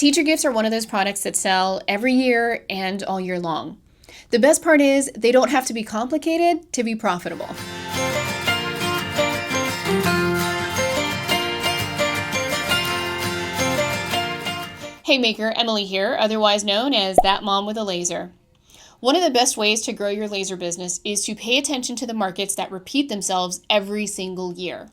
Teacher gifts are one of those products that sell every year and all year long. The best part is they don't have to be complicated to be profitable. Hey maker, Emily here, otherwise known as That Mom with a Laser. One of the best ways to grow your laser business is to pay attention to the markets that repeat themselves every single year.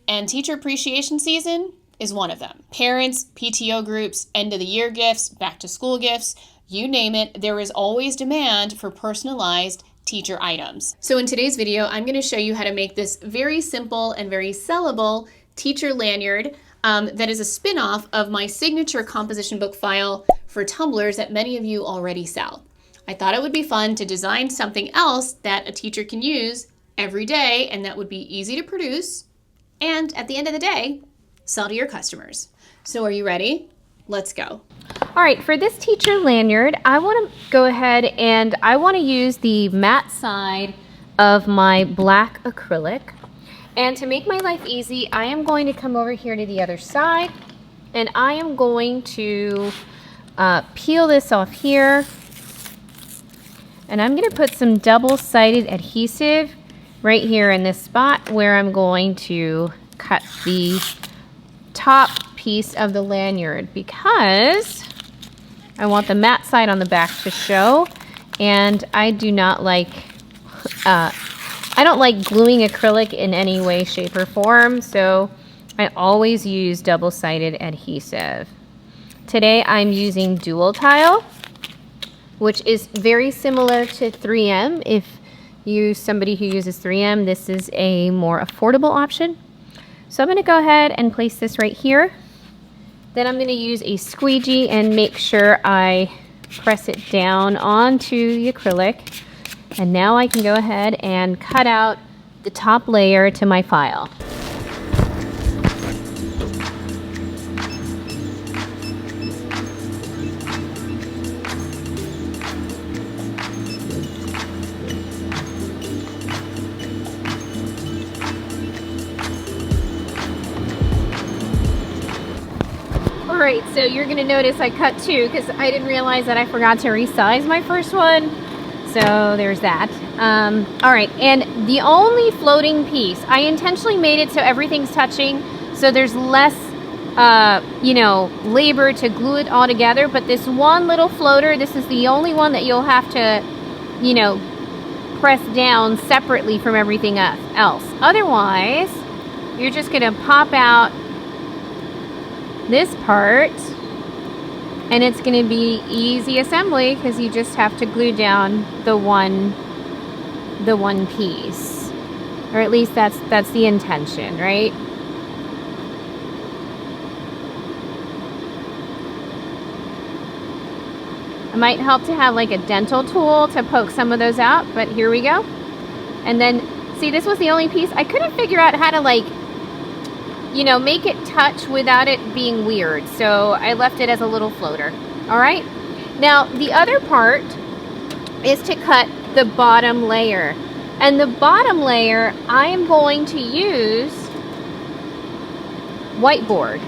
And Teacher Appreciation Season is one of them. Parents, PTO groups, end of the year gifts, back to school gifts, you name it, there is always demand for personalized teacher items. So in today's video, I'm going to show you how to make this very simple and very sellable teacher lanyard that is a spin-off of my signature composition book file for tumblers that many of you already sell. I thought it would be fun to design something else that a teacher can use every day and that would be easy to produce and at the end of the day, sell to your customers. So are you ready? Let's go. All right, for this teacher lanyard, I want to go ahead and I want to use the matte side of my black acrylic. And to make my life easy, I am going to come over here to the other side and I am going to peel this off here. And I'm going to put some double-sided adhesive right here in this spot where I'm going to cut the top piece of the lanyard because I want the matte side on the back to show, and I do not like I don't like gluing acrylic in any way, shape, or form, so I always use double-sided adhesive. Today I'm using dual tile, which is very similar to 3M. If you're somebody who uses 3M, this is a more affordable option. So I'm going to go ahead and place this right here. Then I'm going to use a squeegee and make sure I press it down onto the acrylic. And now I can go ahead and cut out the top layer to my file. Alright, so you're going to notice I cut two because I didn't realize that I forgot to resize my first one. So there's that. Alright, and the only floating piece, I intentionally made it so everything's touching so there's less, labor to glue it all together. But this one little floater, this is the only one that you'll have to, press down separately from everything else. Otherwise, you're just going to pop out this part and it's going to be easy assembly because you just have to glue down the one piece, or at least that's the intention, right? It might help to have like a dental tool to poke some of those out, but here we go. And then see, this was the only piece I couldn't figure out how to make it touch without it being weird. So I left it as a little floater. All right. Now the other part is to cut the bottom layer. And the bottom layer, I am going to use whiteboard.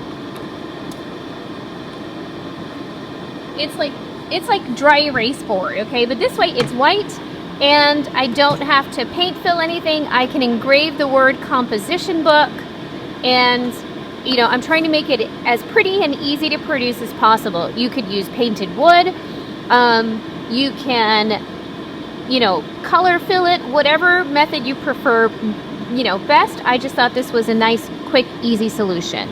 It's like dry erase board, okay? But this way it's white and I don't have to paint fill anything. I can engrave the word composition book. And, I'm trying to make it as pretty and easy to produce as possible. You could use painted wood. You can, color fill it, whatever method you prefer, best. I just thought this was a nice, quick, easy solution.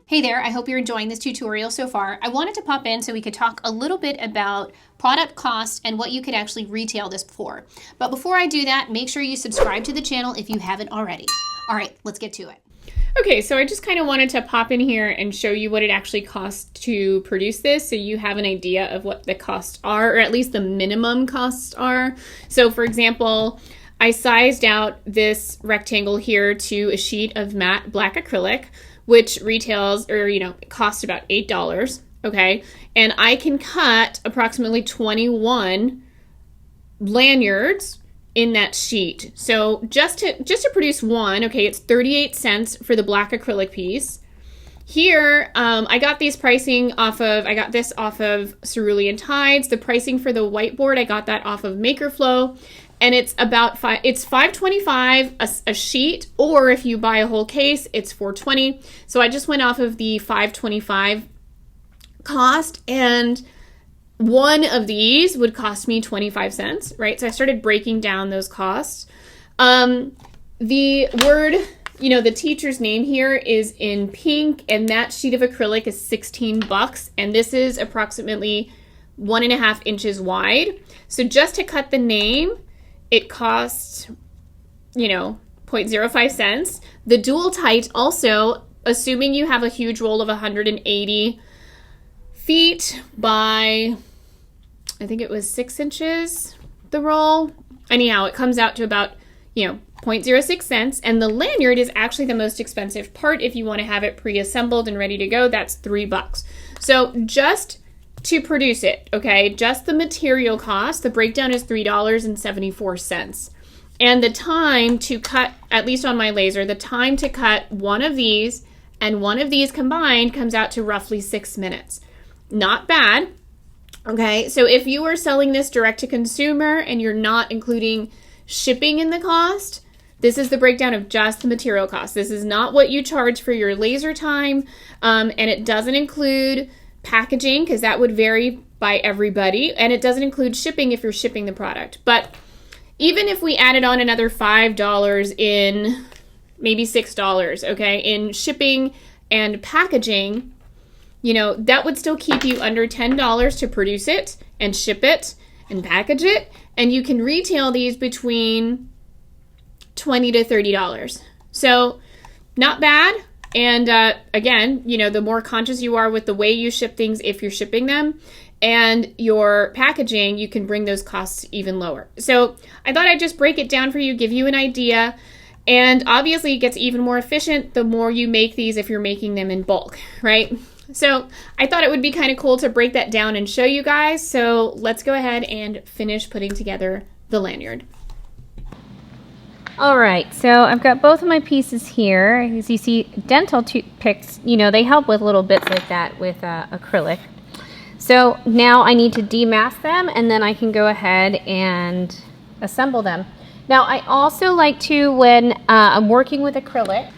Hey there, I hope you're enjoying this tutorial so far. I wanted to pop in so we could talk a little bit about product cost and what you could actually retail this for. But before I do that, make sure you subscribe to the channel if you haven't already. All right, let's get to it. Okay, so I just kind of wanted to pop in here and show you what it actually costs to produce this so you have an idea of what the costs are, or at least the minimum costs are. So for example, I sized out this rectangle here to a sheet of matte black acrylic, which retails, or costs about $8, okay? And I can cut approximately 21 lanyards in that sheet. So just to produce one, okay, it's 38 cents for the black acrylic piece. Here, I got this off of Cerulean Tides. The pricing for the whiteboard, I got that off of MakerFlow, and it's about $5.25 a sheet, or if you buy a whole case, it's $4.20. So I just went off of the $5.25 cost, and one of these would cost me 25 cents, right? So I started breaking down those costs. The word, the teacher's name here is in pink, and that sheet of acrylic is $16, and this is approximately 1.5 inches wide. So just to cut the name, it costs, 0.05 cents. The dual tight also, assuming you have a huge roll of 180 feet by, I think it was 6 inches, the roll. Anyhow, it comes out to about, 0.06 cents. And the lanyard is actually the most expensive part. If you want to have it pre-assembled and ready to go, that's $3. So just to produce it, okay, just the material cost, the breakdown is $3.74. And the time to cut, at least on my laser, the time to cut one of these and one of these combined comes out to roughly 6 minutes. Not bad. Okay, so if you are selling this direct to consumer and you're not including shipping in the cost, this is the breakdown of just the material cost. This is not what you charge for your laser time, and it doesn't include packaging because that would vary by everybody, and it doesn't include shipping if you're shipping the product. But even if we added on another $5 in, maybe $6, okay, in shipping and packaging, that would still keep you under $10 to produce it and ship it and package it. And you can retail these between $20 to $30. So not bad. And again, the more conscious you are with the way you ship things, if you're shipping them, and your packaging, you can bring those costs even lower. So I thought I'd just break it down for you, give you an idea. And obviously it gets even more efficient the more you make these if you're making them in bulk, right? So I thought it would be kind of cool to break that down and show you guys. So let's go ahead and finish putting together the lanyard. All right, so I've got both of my pieces here. As you see, dental toothpicks, they help with little bits like that with acrylic. So now I need to demask them, and then I can go ahead and assemble them. Now I also like to, when I'm working with acrylic,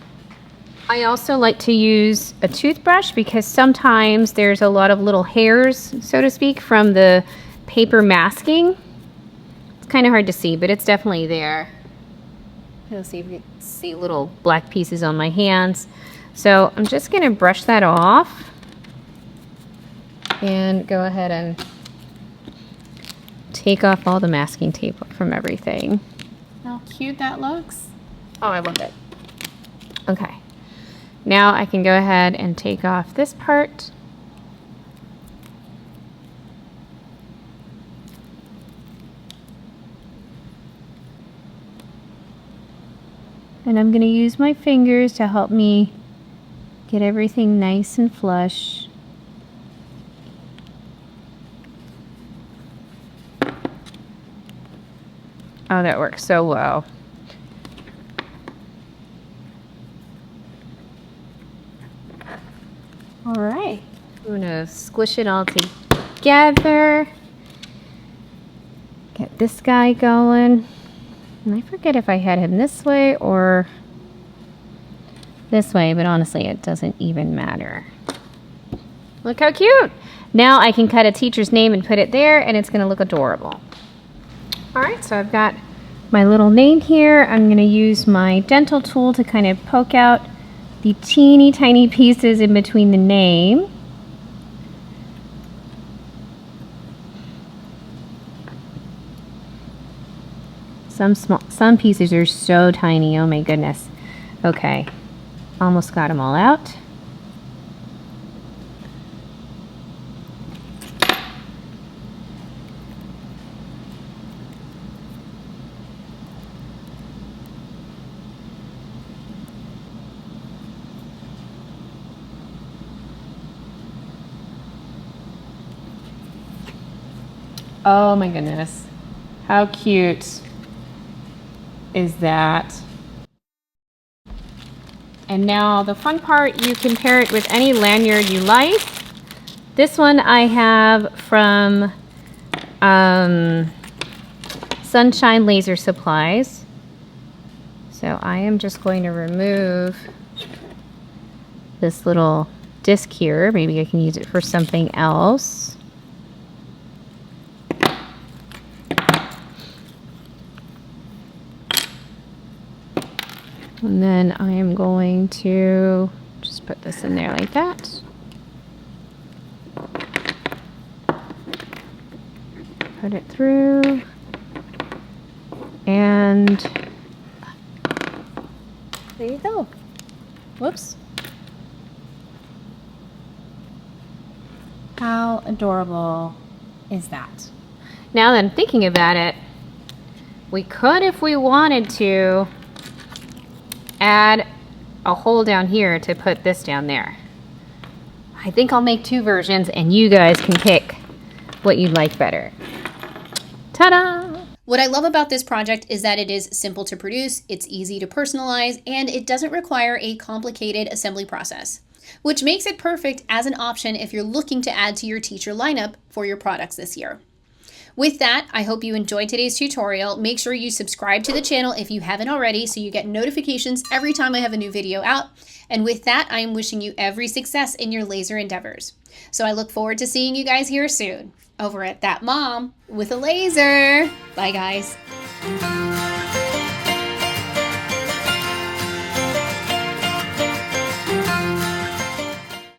I also like to use a toothbrush because sometimes there's a lot of little hairs, so to speak, from the paper masking. It's kind of hard to see, but it's definitely there. Let's see if you can see little black pieces on my hands. So I'm just going to brush that off and go ahead and take off all the masking tape from everything. How cute that looks. Oh, I love it. Okay. Now I can go ahead and take off this part. And I'm going to use my fingers to help me get everything nice and flush. Oh, that works so well. All right, I'm going to squish it all together. Get this guy going. And I forget if I had him this way or this way, but honestly, it doesn't even matter. Look how cute. Now I can cut a teacher's name and put it there, and it's going to look adorable. All right, so I've got my little name here. I'm going to use my dental tool to kind of poke out the teeny tiny pieces in between the name. Some pieces are so tiny, oh my goodness. Okay, almost got them all out. Oh my goodness. How cute is that? And now the fun part, you can pair it with any lanyard you like. This one I have from Sunshine Laser Supplies. So I am just going to remove this little disc here. Maybe I can use it for something else. And then I am going to just put this in there like that. Put it through. And there you go. Whoops. How adorable is that? Now that I'm thinking about it, we could, if we wanted to, add a hole down here to put this down there. I think I'll make two versions and you guys can pick what you'd like better. Ta-da! What I love about this project is that it is simple to produce, it's easy to personalize, and it doesn't require a complicated assembly process, which makes it perfect as an option if you're looking to add to your teacher lineup for your products this year. With that, I hope you enjoyed today's tutorial. Make sure you subscribe to the channel if you haven't already so you get notifications every time I have a new video out. And with that, I am wishing you every success in your laser endeavors. So I look forward to seeing you guys here soon over at That Mom with a Laser. Bye, guys.